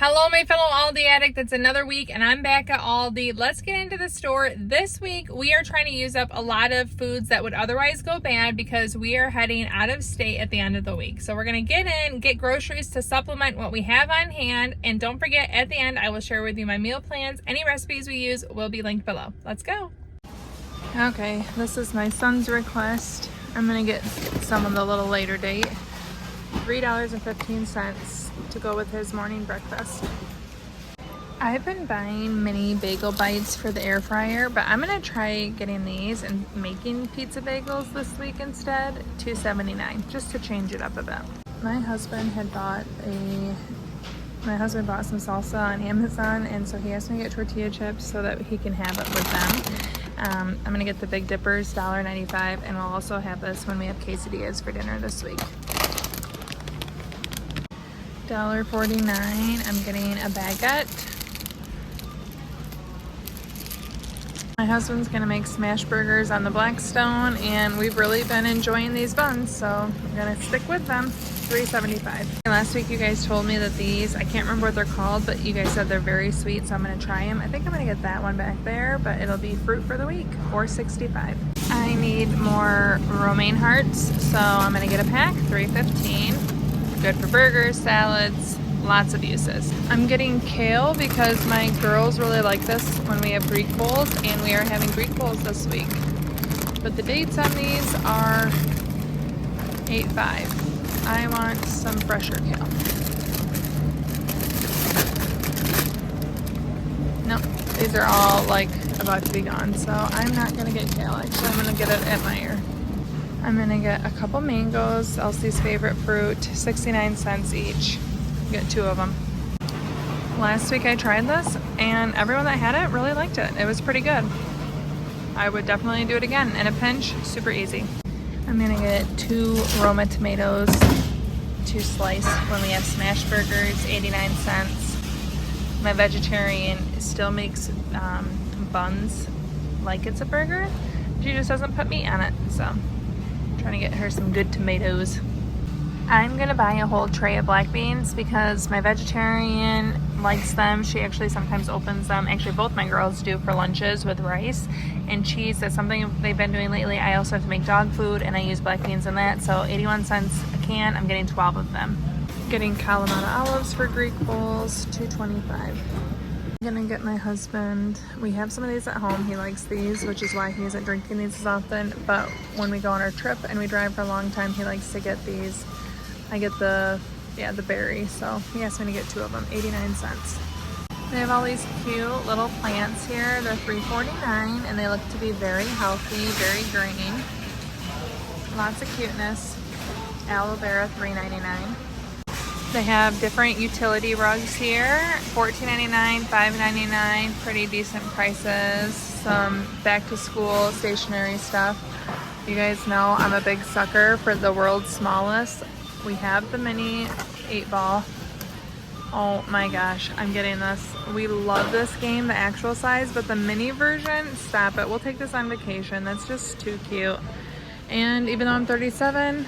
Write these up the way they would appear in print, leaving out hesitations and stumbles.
Hello, my fellow Aldi addict. It's another week and I'm back at Aldi. Let's get into the store. This week, we are trying to use up a lot of foods that would otherwise go bad because we are heading out of state at the end of the week. So we're going to get groceries to supplement what we have on hand. And don't forget, at the end, I will share with you my meal plans. Any recipes we use will be linked below. Let's go. Okay, this is my son's request. I'm going to get some of the little later date. $3.15 to go with his morning breakfast. I've been buying mini bagel bites for the air fryer, but I'm gonna try getting these and making pizza bagels this week instead. $2.79, just to change it up a bit. My husband bought some salsa on Amazon, and so he asked me to get tortilla chips so that he can have it with them. I'm gonna get the Big Dippers, $1.95, and we'll also have this when we have quesadillas for dinner this week. $1.49. I'm getting a baguette. My husband's gonna make smash burgers on the Blackstone, and we've really been enjoying these buns, so I'm gonna stick with them. $3.75. Last week you guys told me that these, I can't remember what they're called, but you guys said they're very sweet, so I'm gonna try them. I think I'm gonna get that one back there, but it'll be fruit for the week, $4.65. I need more romaine hearts, so I'm gonna get a pack, $3.15. Good for burgers, salads, lots of uses. I'm getting kale because my girls really like this when we have Greek bowls, and we are having Greek bowls this week. But the dates on these are 8/5. I want some fresher kale. Nope, these are all like about to be gone, so I'm not gonna get kale. Actually, I'm gonna get it at Meer. I'm gonna get a couple mangoes, Elsie's favorite fruit, 69 cents each. Get 2 of them. Last week I tried this, and everyone that had it really liked it. It was pretty good. I would definitely do it again. In a pinch, super easy. I'm gonna get 2 Roma tomatoes to slice when we have smash burgers, 89 cents. My vegetarian still makes buns like it's a burger. She just doesn't put meat on it, so trying to get her some good tomatoes. I'm gonna buy a whole tray of black beans because my vegetarian likes them. She actually sometimes opens them. Actually, both my girls do for lunches with rice and cheese. That's something they've been doing lately. I also have to make dog food, and I use black beans in that. So 81 cents a can. I'm getting 12 of them. Getting Kalamata olives for Greek bowls, $2.25. I'm gonna get my husband, we have some of these at home. He likes these, which is why he isn't drinking these as often, but when we go on our trip and we drive for a long time, he likes to get these. I get the berry, so he asked me to get 2 of them, 89 cents. They have all these cute little plants here. They're $3.49, and they look to be very healthy, very green. Lots of cuteness. Aloe vera, $3.99. They have different utility rugs here, $14.99, $5.99, pretty decent prices. Some back to school stationery stuff. You guys know I'm a big sucker for the world's smallest. We have the mini 8-ball. Oh my gosh, I'm getting this. We love this game, the actual size, but the mini version, stop it. We'll take this on vacation. That's just too cute. And even though I'm 37,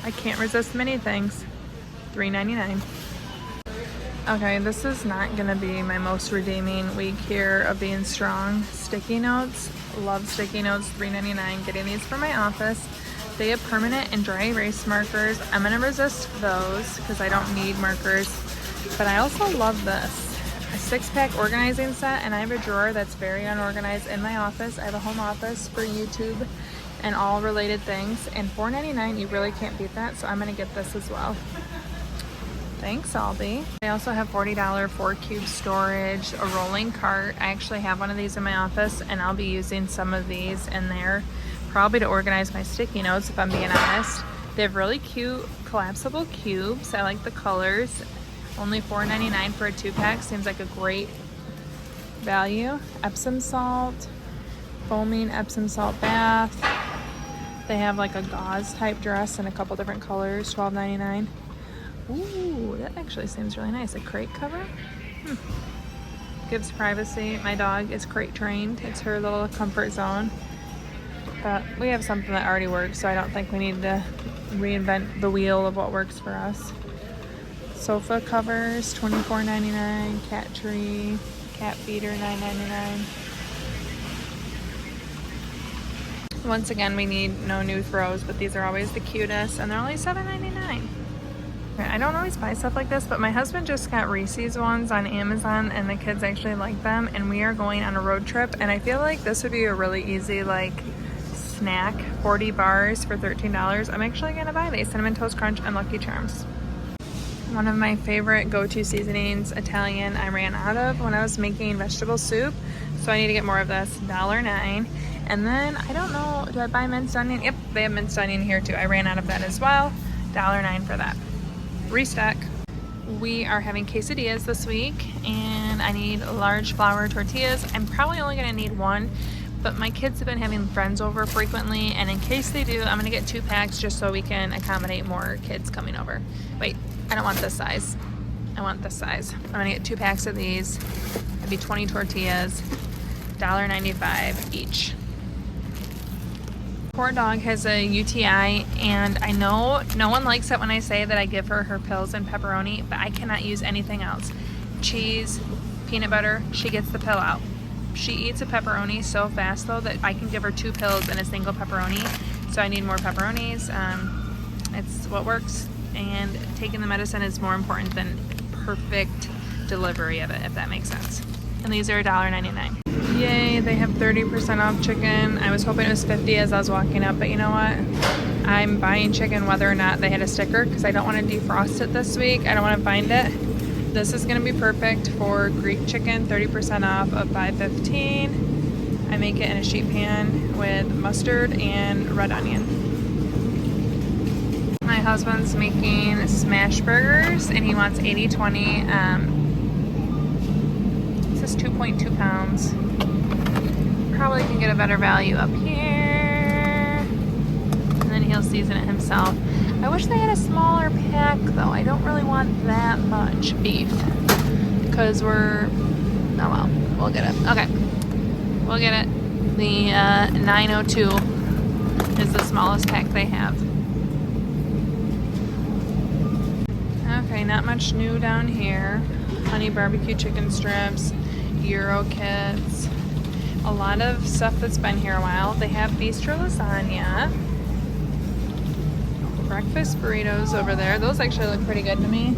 I can't resist mini things. $3.99. Okay, this is not gonna be my most redeeming week here of being strong. Sticky notes, love sticky notes, $3.99. Getting these for my office. They have permanent and dry erase markers. I'm gonna resist those because I don't need markers, but I also love this. A 6-pack organizing set, and I have a drawer that's very unorganized in my office. I have a home office for YouTube and all related things, and $4.99, you really can't beat that, so I'm gonna get this as well. Thanks, Aldi. They also have $40 4-cube storage, a rolling cart. I actually have one of these in my office, and I'll be using some of these in there, probably to organize my sticky notes, if I'm being honest. They have really cute collapsible cubes. I like the colors. Only $4.99 for a 2-pack. Seems like a great value. Epsom salt, foaming Epsom salt bath. They have like a gauze type dress in a couple different colors, $12.99. Ooh, that actually seems really nice. A crate cover? Gives privacy. My dog is crate trained. It's her little comfort zone. But we have something that already works, so I don't think we need to reinvent the wheel of what works for us. Sofa covers, $24.99. Cat tree, cat feeder, $9.99. Once again, we need no new throws, but these are always the cutest, and they're only $7.99. I don't always buy stuff like this, but my husband just got Reese's ones on Amazon, and the kids actually like them, and we are going on a road trip, and I feel like this would be a really easy, like, snack. 40 bars for $13. I'm actually gonna buy these, Cinnamon Toast Crunch and Lucky Charms. One of my favorite go-to seasonings, Italian, I ran out of when I was making vegetable soup, so I need to get more of this, $1.09. And then, I don't know, do I buy minced onion? Yep, they have minced onion here too. I ran out of that as well, $1.09 for that. Restock. We are having quesadillas this week, and I need large flour tortillas. I'm probably only gonna need one, but my kids have been having friends over frequently, and in case they do, I'm gonna get 2 packs just so we can accommodate more kids coming over. Wait, I don't want this size. I want this size. I'm gonna get 2 packs of these. It'd be 20 tortillas, $1.95 each. Poor dog has a UTI, and I know no one likes it when I say that I give her her pills and pepperoni, but I cannot use anything else. Cheese, peanut butter, she gets the pill out. She eats a pepperoni so fast though that I can give her 2 pills and a single pepperoni, so I need more pepperonis. It's what works, and taking the medicine is more important than perfect delivery of it, if that makes sense. And these are $1.99. Yay, they have 30% off chicken. I was hoping it was 50 as I was walking up, but you know what? I'm buying chicken whether or not they had a sticker, because I don't want to defrost it this week. I don't want to find it. This is going to be perfect for Greek chicken, 30% off of $5.15. I make it in a sheet pan with mustard and red onion. My husband's making smash burgers, and he wants 80/20. This is 2.2 pounds. Probably can get a better value up here, and then he'll season it himself. I wish they had a smaller pack though. I don't really want that much beef, because oh well, we'll get it. Okay, we'll get it. The 902 is the smallest pack they have. Okay, not much new down here. Honey barbecue chicken strips, Euro kits, a lot of stuff that's been here a while. They have bistro lasagna, breakfast burritos over there. Those actually look pretty good to me.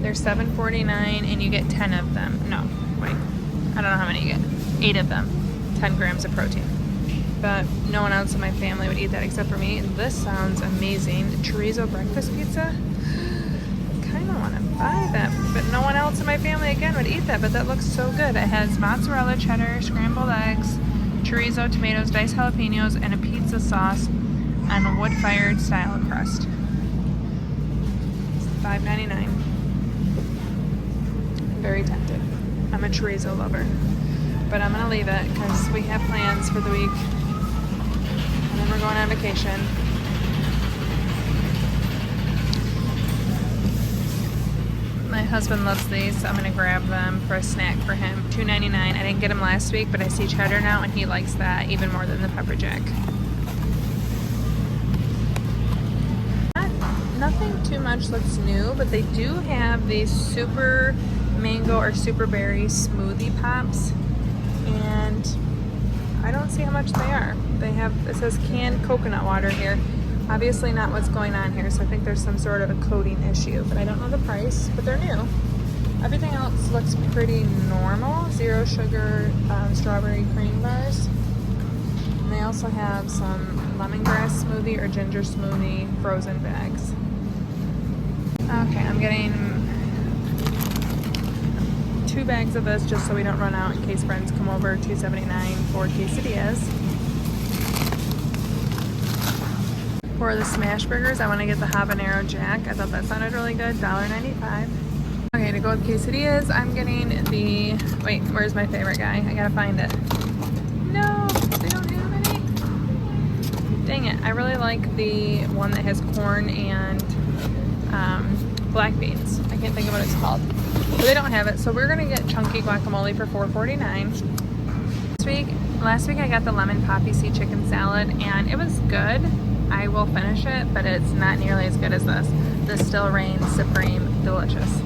They're $7.49, and you get 10 of them. No, wait, I don't know how many you get. 8 of them, 10 grams of protein. But no one else in my family would eat that except for me. And this sounds amazing. Chorizo breakfast pizza. I want to buy that, but no one else in my family again would eat that, but that looks so good. It has mozzarella, cheddar, scrambled eggs, chorizo, tomatoes, diced jalapenos, and a pizza sauce on a wood-fired style crust. It's $5.99. I'm very tempted. I'm a chorizo lover, but I'm gonna leave it because we have plans for the week, and then we're going on vacation. My husband loves these, so I'm going to grab them for a snack for him. $2.99. I didn't get them last week, but I see cheddar now, and he likes that even more than the pepper jack. Nothing too much looks new, but they do have these super mango or super berry smoothie pops, and I don't see how much they are. It says canned coconut water here. Obviously not what's going on here, so I think there's some sort of a coating issue, but I don't know the price, but they're new. Everything else looks pretty normal. 0 sugar strawberry cream bars. And they also have some lemongrass smoothie or ginger smoothie frozen bags. Okay, I'm getting 2 bags of this just so we don't run out in case friends come over. $2.79 for quesadillas. For the smash burgers, I want to get the habanero jack. I thought that sounded really good. $1.95. Okay, to go with quesadillas, I'm getting the... Wait, where's my favorite guy? I gotta find it. No, they don't have any. Dang it. I really like the one that has corn and black beans. I can't think of what it's called. But they don't have it, so we're gonna get chunky guacamole for $4.49. Last week I got the lemon poppy seed chicken salad, and it was good. I will finish it, but it's not nearly as good as this. the Still Reign Supreme Delicious.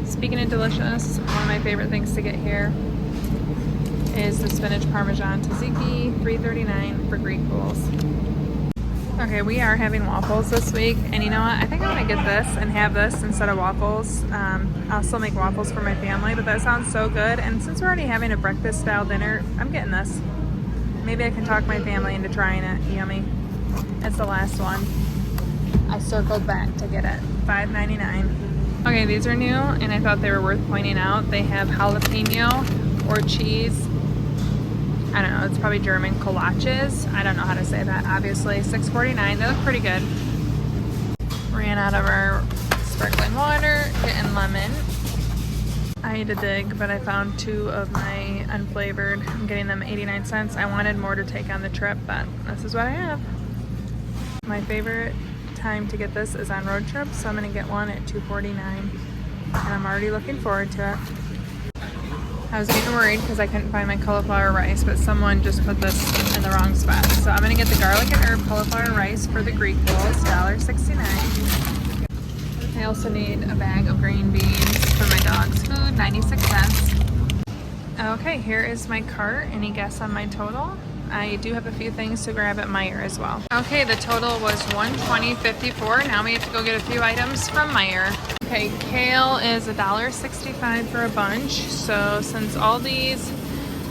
Speaking of delicious, one of my favorite things to get here is the spinach parmesan tzatziki, $3.39 for Greek bowls. Okay, we are having waffles this week, and you know what? I think I'm gonna get this and have this instead of waffles. I'll still make waffles for my family, but that sounds so good. And since we're already having a breakfast style dinner, I'm getting this. Maybe I can talk my family into trying it. Yummy. It's the last one. I circled back to get it. $5.99. Okay, these are new, and I thought they were worth pointing out. They have jalapeno or cheese. I don't know, it's probably German, kolaches. I don't know how to say that, obviously. $6.49, they look pretty good. Ran out of our sparkling water, getting lemon. I had to dig, but I found 2 of my unflavored. I'm getting them 89 cents. I wanted more to take on the trip, but this is what I have. My favorite time to get this is on road trips, so I'm gonna get one at $2.49. And I'm already looking forward to it. I was getting worried because I couldn't find my cauliflower rice, but someone just put this in the wrong spot. So I'm gonna get the garlic and herb cauliflower rice for the Greek bowls, $1.69. I also need a bag of green beans for my dog's food, 96 cents. Okay, here is my cart. Any guess on my total? I do have a few things to grab at Meer as well. Okay, the total was $120.54. Now we have to go get a few items from Meer. Okay, kale is $1.65 for a bunch. So since Aldi's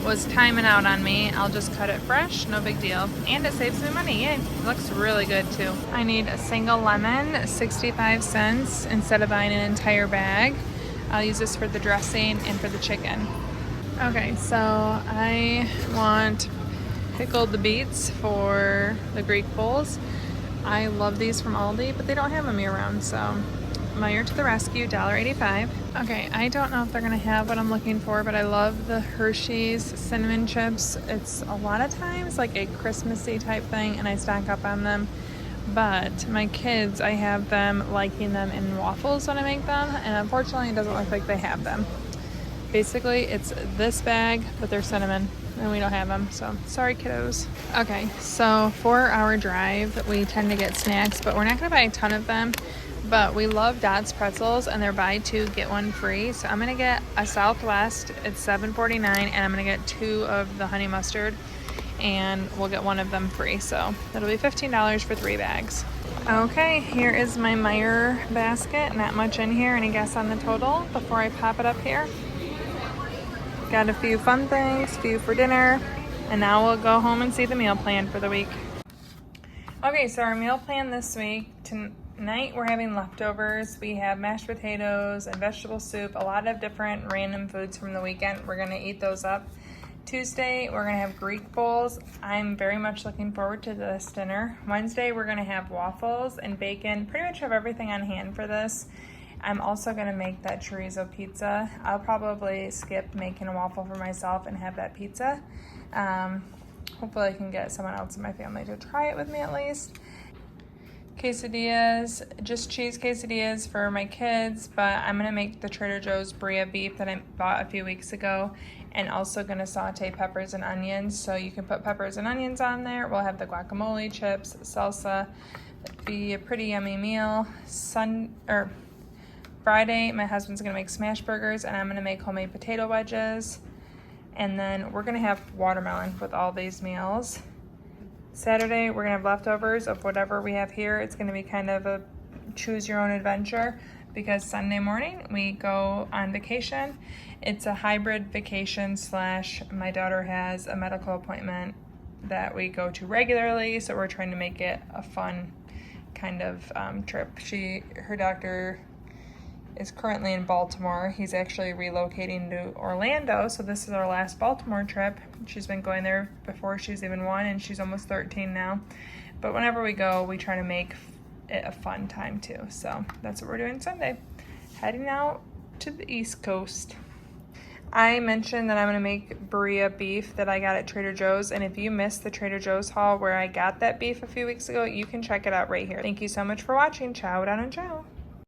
was timing out on me, I'll just cut it fresh, no big deal. And it saves me money, yay. It looks really good too. I need a single lemon, 65 cents instead of buying an entire bag. I'll use this for the dressing and for the chicken. Okay, so I want pickled the beets for the Greek bowls. I love these from Aldi, but they don't have them year round, so Meer to the rescue, $1.85. Okay, I don't know if they're gonna have what I'm looking for, but I love the Hershey's cinnamon chips. It's a lot of times like a Christmassy type thing, and I stock up on them. But my kids, I have them liking them in waffles when I make them, and unfortunately it doesn't look like they have them. Basically, it's this bag, but they're cinnamon, and we don't have them, so sorry kiddos. Okay, so for our drive, we tend to get snacks, but we're not gonna buy a ton of them. But we love Dot's pretzels, and they're buy 2, get 1 free. So I'm gonna get a Southwest, it's $7.49, and I'm gonna get 2 of the honey mustard, and we'll get 1 of them free. So that'll be $15 for 3 bags. Okay, here is my Meer basket. Not much in here. Any guess on the total before I pop it up here? Got a few fun things, few for dinner, and now we'll go home and see the meal plan for the week. Okay, so our meal plan this week, tonight we're having leftovers. We have mashed potatoes and vegetable soup, a lot of different random foods from the weekend. We're gonna eat those up. Tuesday, we're gonna have Greek bowls. I'm very much looking forward to this dinner. Wednesday, we're gonna have waffles and bacon. Pretty much have everything on hand for this. I'm also gonna make that chorizo pizza. I'll probably skip making a waffle for myself and have that pizza. Hopefully I can get someone else in my family to try it with me at least. Quesadillas, just cheese quesadillas for my kids, but I'm gonna make the Trader Joe's Brie beef that I bought a few weeks ago, and also gonna saute peppers and onions, so you can put peppers and onions on there. We'll have the guacamole, chips, salsa. It'd be a pretty yummy meal. Friday, my husband's gonna make smash burgers, and I'm gonna make homemade potato wedges. And then we're gonna have watermelon with all these meals. Saturday, we're gonna have leftovers of whatever we have here. It's gonna be kind of a choose your own adventure, because Sunday morning we go on vacation. It's a hybrid vacation / my daughter has a medical appointment that we go to regularly, so we're trying to make it a fun kind of trip. Her doctor is currently in Baltimore. He's actually relocating to Orlando, so this is our last Baltimore trip. She's been going there before she was even 1, and she's almost 13 now. But whenever we go, we try to make it a fun time too. So that's what we're doing Sunday. Heading out to the East Coast. I mentioned that I'm gonna make Brie beef that I got at Trader Joe's, and if you missed the Trader Joe's haul where I got that beef a few weeks ago, you can check it out right here. Thank you so much for watching. Ciao down and ciao.